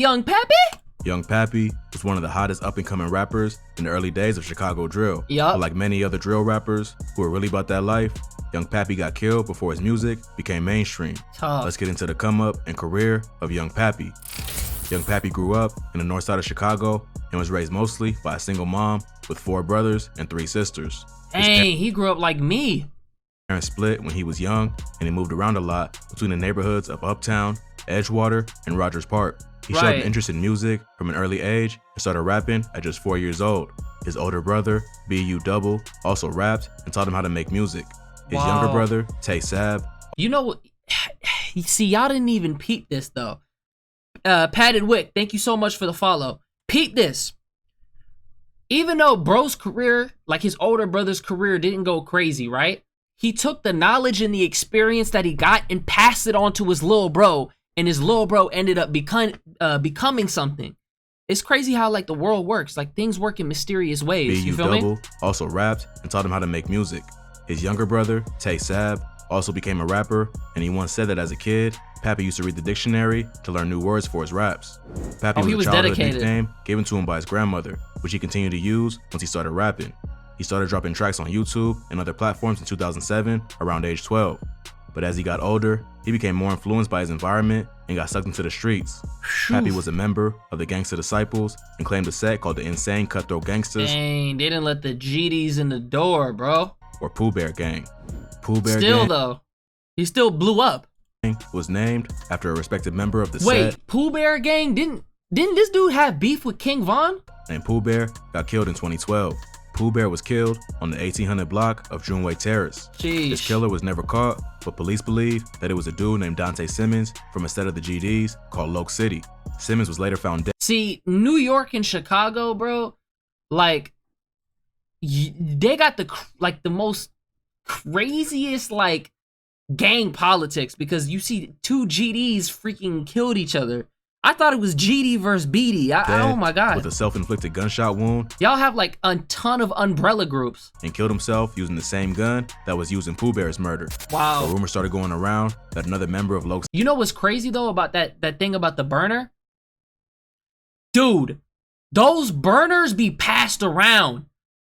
Young Pappy? Young Pappy was one of the hottest up-and-coming rappers in the early days of Chicago drill. Yup. But like many other drill rappers who were really about that life, Young Pappy got killed before his music became mainstream. Tough. Let's get into the come-up and career of Young Pappy. Young Pappy grew up in the north side of Chicago and was raised mostly by a single mom with 4 brothers and 3 sisters. Dang, he grew up like me. Parents split when he was young, and he moved around a lot between the neighborhoods of Uptown, Edgewater, and Rogers Park. He showed an interest in music from an early age and started rapping at just 4 years old. His older brother, BU Double, also rapped and taught him how to make music. His younger brother, Tay Sab. You know, see, y'all didn't even peep this though. Padded Wick, thank you so much for the follow. Peep this. Even though bro's career, like his older brother's career, didn't go crazy, right? He took the knowledge and the experience that he got and passed it on to his little bro, and his little bro ended up becoming something. It's crazy how like the world works. Like things work in mysterious ways. You feel me? Also rapped and taught him how to make music. His younger brother, Tay Sab, also became a rapper, and he once said that as a kid, Pappy used to read the dictionary to learn new words for his raps. Pappy was a childhood nickname given to him by his grandmother, which he continued to use once he started rapping. He started dropping tracks on YouTube and other platforms in 2007, around age 12. But as he got older, he became more influenced by his environment and got sucked into the streets. Pappy was a member of the Gangsta Disciples and claimed a set called the Insane Cutthroat Gangsters. Dang, they didn't let the GDs in the door, bro. Or Pooh Bear Gang. Pooh Bear Gang though, he still blew up. Was named after a respected member of the set. Wait, Pooh Bear Gang? Didn't this dude have beef with King Von? And Pooh Bear got killed in 2012. Pooh Bear was killed on the 1800 block of Juneway Terrace. His killer was never caught, but police believe that it was a dude named Dante Simmons from a set of the GDs called Loke City. Simmons was later found dead. See, New York and Chicago, bro, like, they got the most craziest, like, gang politics, because you see 2 GDs freaking killed each other. I thought it was GD versus BD. Oh my god. With a self-inflicted gunshot wound. Y'all have like a ton of umbrella groups. And killed himself using the same gun that was used in Pooh Bear's murder. Wow. So rumors started going around that another member of Loke's. You know what's crazy though about that thing about the burner? Dude, those burners be passed around.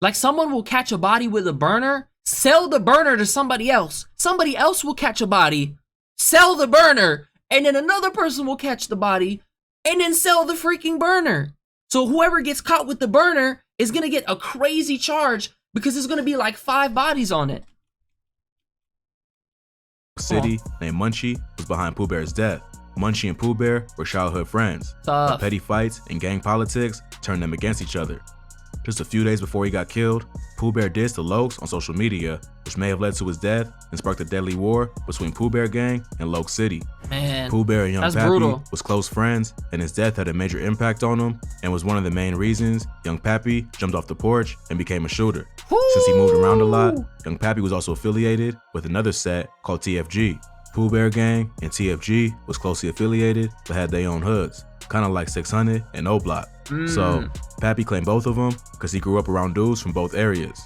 Like someone will catch a body with a burner, sell the burner to somebody else. Somebody else will catch a body, sell the burner, and then another person will catch the body and then sell the freaking burner. So whoever gets caught with the burner is gonna get a crazy charge because there's gonna be like 5 bodies on it. City named Munchie was behind Pooh Bear's death. Munchie and Pooh Bear were childhood friends. But petty fights and gang politics turned them against each other. Just a few days before he got killed, Pooh Bear dissed the Lokes on social media, which may have led to his death and sparked a deadly war between Pooh Bear Gang and Loke City. Man, Pooh Bear and Young Pappy was close friends, and his death had a major impact on him and was one of the main reasons Young Pappy jumped off the porch and became a shooter. Since he moved around a lot, Young Pappy was also affiliated with another set called TFG. Pooh Bear Gang and TFG was closely affiliated but had their own hoods, kind of like 600 and O-Block. So Pappy claimed both of them because he grew up around dudes from both areas.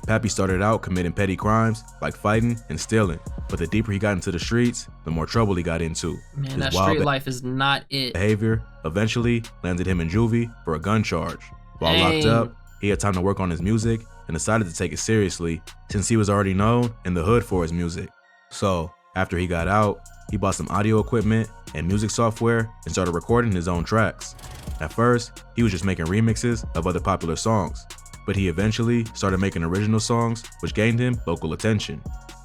Pappy started out committing petty crimes like fighting and stealing, but the deeper he got into the streets, the more trouble he got into. Man, His that street life is not it. Behavior eventually landed him in juvie for a gun charge. While locked up, he had time to work on his music and decided to take it seriously since he was already known in the hood for his music. So after he got out, he bought some audio equipment and music software and started recording his own tracks. At first, he was just making remixes of other popular songs, but he eventually started making original songs, which gained him local attention.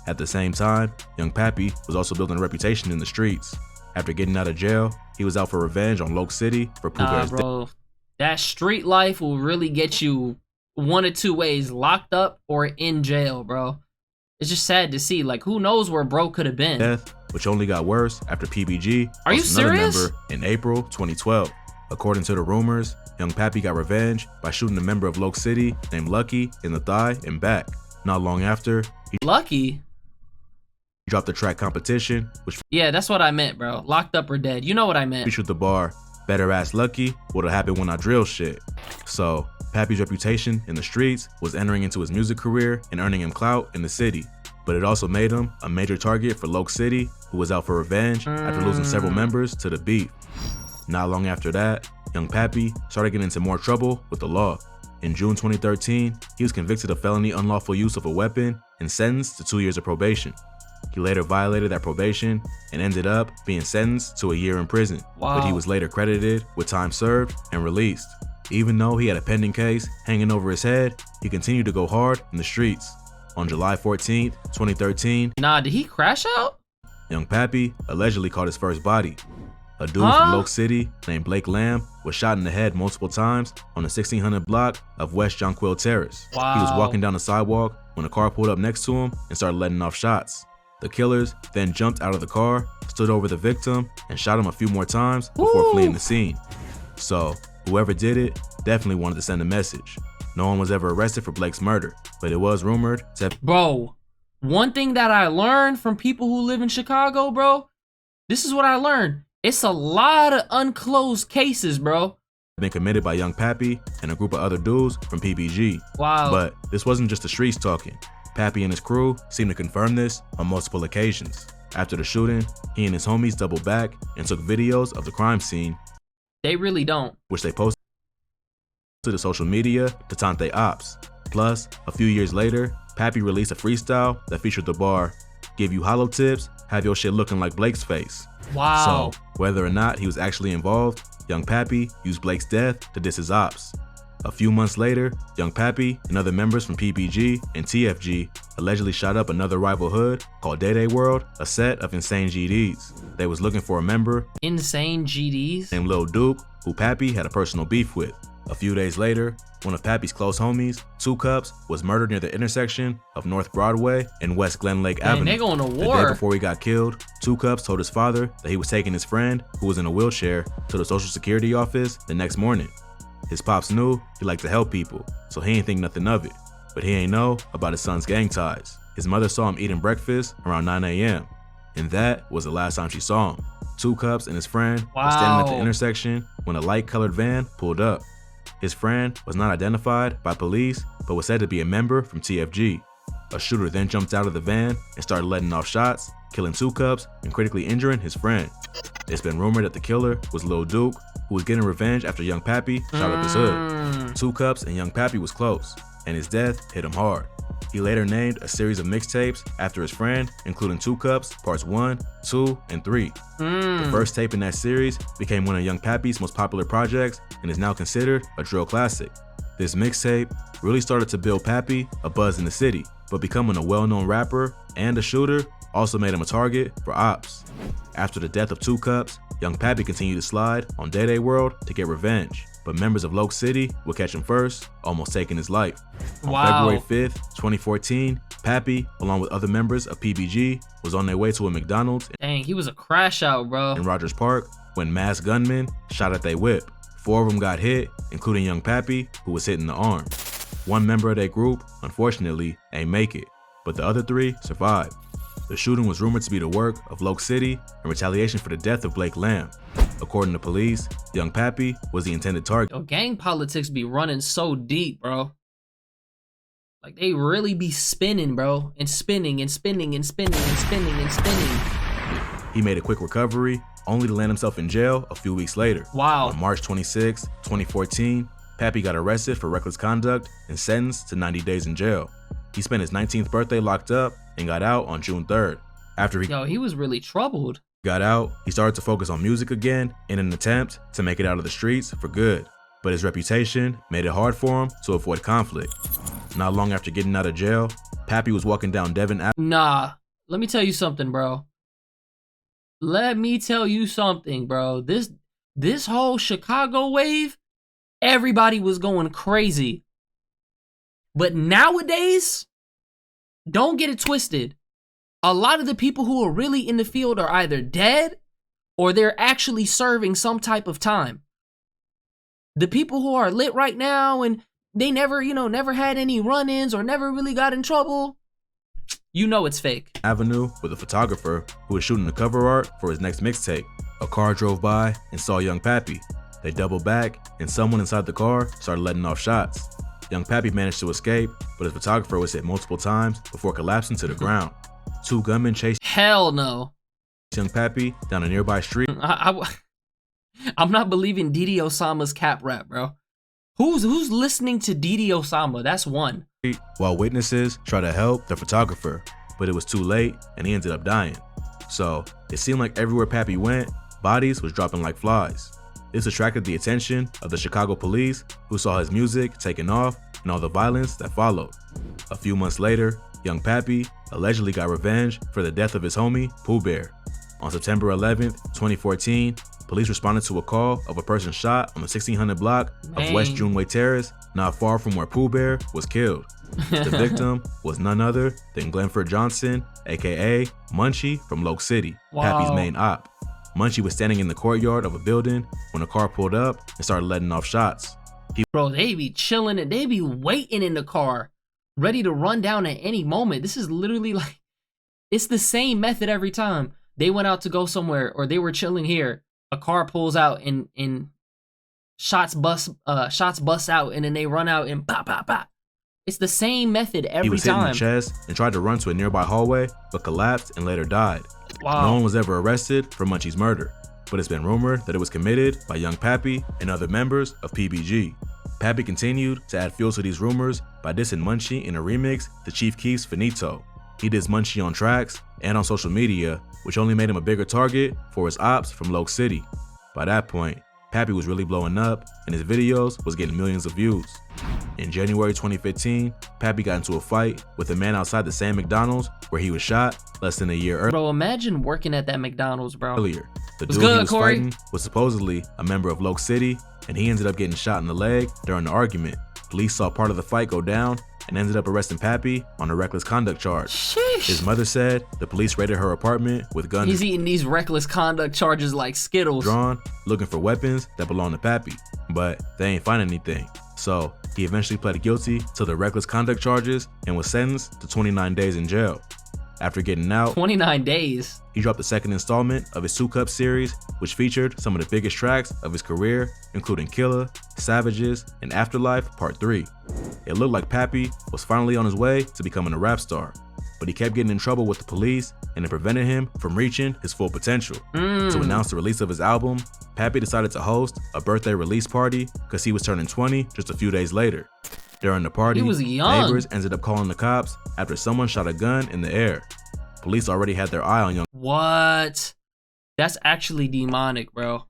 At the same time, Young Pappy was also building a reputation in the streets. After getting out of jail, he was out for revenge on Loke City for Pooh Bear's death. That street life will really get you one of 2 ways, locked up or in jail, bro. It's just sad to see, like, who knows where bro could have been. Death, which only got worse after PBG Are you lost another serious? member in April 2012. According to the rumors, Young Pappy got revenge by shooting a member of Loke City named Lucky in the thigh and back. Not long after, he dropped the track Competition, which that's what I meant, bro. Locked up or dead. You know what I meant. featured the bar, "Better ass Lucky, what'll happen when I drill shit." So Pappy's reputation in the streets was entering into his music career and earning him clout in the city. But it also made him a major target for Loke City, who was out for revenge after losing several members to the beef. Not long after that, Young Pappy started getting into more trouble with the law. In June 2013, he was convicted of felony unlawful use of a weapon and sentenced to 2 years of probation. He later violated that probation and ended up being sentenced to a year in prison, but he was later credited with time served and released. Even though he had a pending case hanging over his head, he continued to go hard in the streets. On July 14th, 2013, Did he crash out? Young Pappy allegedly caught his first body. A dude from Loke City named Blake Lamb was shot in the head multiple times on the 1600 block of West Jonquil Terrace. He was walking down the sidewalk when a car pulled up next to him and started letting off shots. The killers then jumped out of the car, stood over the victim, and shot him a few more times before fleeing the scene. So, whoever did it definitely wanted to send a message. No one was ever arrested for Blake's murder, but it was rumored to have— Bro, one thing that I learned from people who live in Chicago, bro, this is what I learned. It's a lot of unclosed cases, bro. been committed by Young Pappy and a group of other dudes from PBG. Wow. But this wasn't just the streets talking. Pappy and his crew seemed to confirm this on multiple occasions. After the shooting, he and his homies doubled back and took videos of the crime scene. They really don't. Which they posted to social media to taunt they ops. Plus, a few years later, Pappy released a freestyle that featured the bar, "Give you hollow tips, have your shit looking like Blake's face." Wow. So, whether or not he was actually involved, Young Pappy used Blake's death to diss his ops. A few months later, Young Pappy and other members from PBG and TFG allegedly shot up another rival hood called Day Day World, a set of insane GDs. They was looking for a member Insane GDs? named Lil Duke, who Pappy had a personal beef with. A few days later, one of Pappy's close homies, Two Cups, was murdered near the intersection of North Broadway and West Glen Lake Avenue. They going to The day war. before he got killed, Two Cups told his father that he was taking his friend, who was in a wheelchair, to the social security office the next morning. His pops knew he liked to help people, so he ain't think nothing of it. But he ain't know about his son's gang ties. His mother saw him eating breakfast around 9 a.m. And that was the last time she saw him. Two Cups and his friend were standing at the intersection when a light-colored van pulled up. His friend was not identified by police, but was said to be a member from TFG. A shooter then jumped out of the van and started letting off shots, killing Two Cups and critically injuring his friend. It's been rumored that the killer was Lil Duke, who was getting revenge after Young Pappy shot up his hood. Two Cups and Young Pappy was close, and his death hit him hard. He later named a series of mixtapes after his friend, including Two Cups, parts 1, 2, and 3. The first tape in that series became one of Young Pappy's most popular projects and is now considered a drill classic. This mixtape really started to build Pappy a buzz in the city, but becoming a well-known rapper and a shooter also made him a target for ops. After the death of Two Cups, Young Pappy continued to slide on Day Day World to get revenge, but members of Loke City would catch him first, almost taking his life. On February 5th, 2014, Pappy, along with other members of PBG, was on their way to a McDonald's Dang, he was a crash out, bro. in Rogers Park when masked gunmen shot at their whip. 4 of them got hit, including Young Pappy, who was hit in the arm. One member of their group, unfortunately, ain't make it, but the other 3 survived. The shooting was rumored to be the work of Loke City in retaliation for the death of Blake Lamb. According to police, Young Pappy was the intended target. Yo, gang politics be running so deep, bro. Like, they really be spinning, bro. And spinning and spinning and spinning and spinning and spinning. He made a quick recovery, only to land himself in jail a few weeks later. Wow. On March 26, 2014, Pappy got arrested for reckless conduct and sentenced to 90 days in jail. He spent his 19th birthday locked up and got out on June 3rd. After he was really troubled. got out, he started to focus on music again in an attempt to make it out of the streets for good. But his reputation made it hard for him to avoid conflict. Not long after getting out of jail, Pappy was walking down Devon Avenue. Nah, let me tell you something, bro. Let me tell you something, bro. This whole Chicago wave, everybody was going crazy. But nowadays, don't get it twisted. A lot of the people who are really in the field are either dead or they're actually serving some type of time. The people who are lit right now and they never had any run-ins or never really got in trouble, you know it's fake. Avenue with a photographer who was shooting the cover art for his next mixtape. A car drove by and saw Young Pappy. They doubled back and someone inside the car started letting off shots. Young Pappy managed to escape, but his photographer was hit multiple times before collapsing to the ground. 2 gunmen chased Hell no. Young Pappy down a nearby street. I'm not believing Didi Osama's cap rap, bro. Who's listening to Didi Osama? That's one. While witnesses tried to help the photographer, but it was too late and he ended up dying. So it seemed like everywhere Pappy went, bodies was dropping like flies. This attracted the attention of the Chicago police, who saw his music taking off and all the violence that followed. A few months later, Young Pappy allegedly got revenge for the death of his homie, Pooh Bear. On September 11th, 2014, police responded to a call of a person shot on the 1600 block of West Juneway Terrace, not far from where Pooh Bear was killed. The victim was none other than Glenford Johnson, aka Munchie from Loke City, Pappy's main op. Munchie was standing in the courtyard of a building when a car pulled up and started letting off shots. Bro, they be chilling and they be waiting in the car, ready to run down at any moment. This is literally like, it's the same method every time. They went out to go somewhere or they were chilling here. A car pulls out and shots bust out, and then they run out and pop, pop, pop. It's the same method every time. He was hit in the chest and tried to run to a nearby hallway, but collapsed and later died. Wow. No one was ever arrested for Munchie's murder, but it's been rumored that it was committed by Young Pappy and other members of PBG. Pappy continued to add fuel to these rumors by dissing Munchie in a remix to Chief Keef's Finito. He dissed Munchie on tracks and on social media, which only made him a bigger target for his ops from Loke City. By that point, Pappy was really blowing up and his videos was getting millions of views. In January 2015, Pappy got into a fight with a man outside the same McDonald's where he was shot less than a year earlier. Bro, imagine working at that McDonald's, bro. The dude he was fighting was supposedly a member of Loke City, and he ended up getting shot in the leg during the argument. Police saw part of the fight go down and ended up arresting Pappy on a reckless conduct charge. Sheesh. His mother said the police raided her apartment with guns. He's eating these reckless conduct charges like Skittles. Drawn, looking for weapons that belong to Pappy, but they ain't find anything. So he eventually pled guilty to the reckless conduct charges and was sentenced to 29 days in jail. After getting out, 29 days. He dropped the second installment of his 2 Cup series, which featured some of the biggest tracks of his career, including Killer, Savages, and Afterlife Part 3. It looked like Pappy was finally on his way to becoming a rap star, but he kept getting in trouble with the police and it prevented him from reaching his full potential. To announce the release of his album, Pappy decided to host a birthday release party because he was turning 20 just a few days later. During the party, he was young. Neighbors ended up calling the cops after someone shot a gun in the air. Police already had their eye on Young What? That's actually demonic, bro.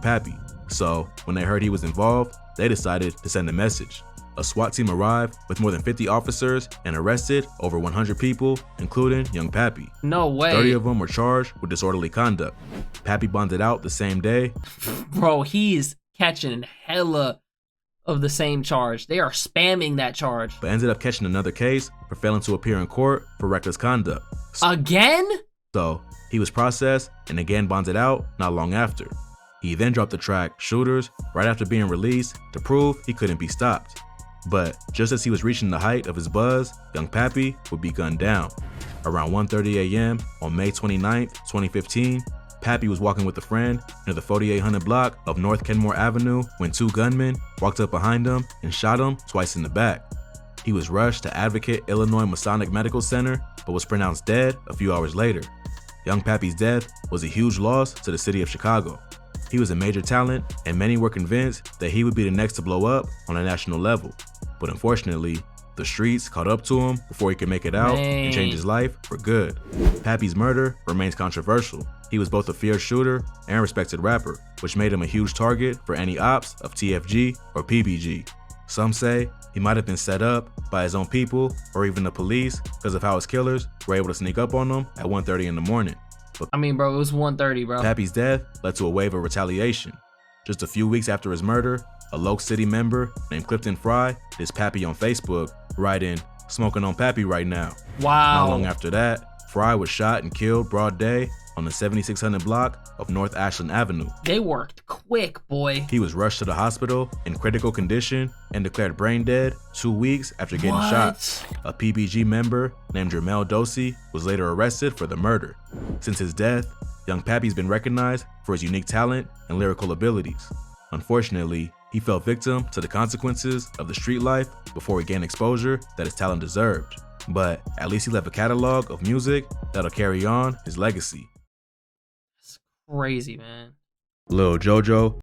Pappy. So when they heard he was involved, they decided to send a message. A SWAT team arrived with more than 50 officers and arrested over 100 people, including Young Pappy. No way. 30 of them were charged with disorderly conduct. Pappy bonded out the same day. Bro, he's catching hella of the same charge. They are spamming that charge. But ended up catching another case for failing to appear in court for reckless conduct. Again? So he was processed and again bonded out not long after. He then dropped the track Shooters right after being released to prove he couldn't be stopped. But just as he was reaching the height of his buzz, Young Pappy would be gunned down. Around 1:30 a.m. on May 29th, 2015, Pappy was walking with a friend near the 4800 block of North Kenmore Avenue when 2 gunmen walked up behind him and shot him twice in the back. He was rushed to Advocate Illinois Masonic Medical Center, but was pronounced dead a few hours later. Young Pappy's death was a huge loss to the city of Chicago. He was a major talent, and many were convinced that he would be the next to blow up on a national level. But unfortunately, the streets caught up to him before he could make it out and change his life for good. Pappy's murder remains controversial. He was both a feared shooter and respected rapper, which made him a huge target for any ops of TFG or PBG. Some say he might have been set up by his own people or even the police because of how his killers were able to sneak up on him at 1:30 in the morning. But I mean, bro, it was 1:30, bro. Pappy's death led to a wave of retaliation. Just a few weeks after his murder, a Loke City member named Clifton Fry dissed Pappy on Facebook, writing, "Smoking on Pappy right now." Wow. Not long after that, Fry was shot and killed broad day on the 7600 block of North Ashland Avenue. They worked quick, boy. He was rushed to the hospital in critical condition and declared brain dead 2 weeks after getting shot. A PBG member named Jermel Dosey was later arrested for the murder. Since his death, Young Pappy's been recognized for his unique talent and lyrical abilities. Unfortunately, he fell victim to the consequences of the street life before he gained exposure that his talent deserved. But at least he left a catalog of music that'll carry on his legacy. It's crazy, man. Lil Jojo,